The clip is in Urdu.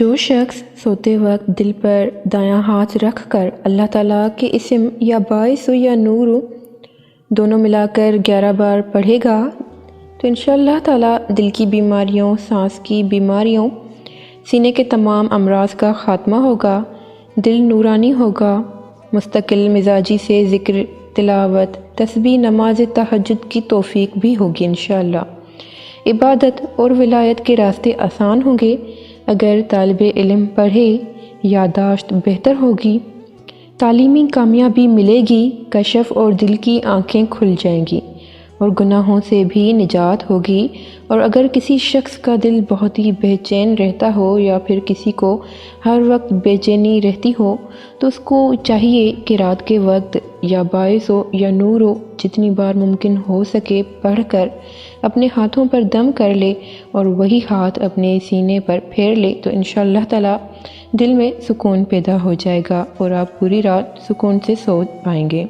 جو شخص سوتے وقت دل پر دایاں ہاتھ رکھ کر اللہ تعالیٰ کے اسم یا باعث یا نور دونوں ملا کر 11 بار پڑھے گا تو انشاءاللہ تعالیٰ دل کی بیماریوں، سانس کی بیماریوں، سینے کے تمام امراض کا خاتمہ ہوگا، دل نورانی ہوگا، مستقل مزاجی سے ذکر، تلاوت، تسبیح، نماز تہجد کی توفیق بھی ہوگی انشاءاللہ۔ عبادت اور ولایت کے راستے آسان ہوں گے اگر طالب علم پڑھے، یادداشت بہتر ہوگی، تعلیمی کامیابی ملے گی، کشف اور دل کی آنکھیں کھل جائیں گی اور گناہوں سے بھی نجات ہوگی۔ اور اگر کسی شخص کا دل بہت ہی بے چین رہتا ہو یا پھر کسی کو ہر وقت بے چینی رہتی ہو تو اس کو چاہیے کہ رات کے وقت یا باعث ہو یا نور ہو جتنی بار ممکن ہو سکے پڑھ کر اپنے ہاتھوں پر دم کر لے اور وہی ہاتھ اپنے سینے پر پھیر لے تو انشاءاللہ تعالیٰ دل میں سکون پیدا ہو جائے گا اور آپ پوری رات سکون سے سو پائیں گے۔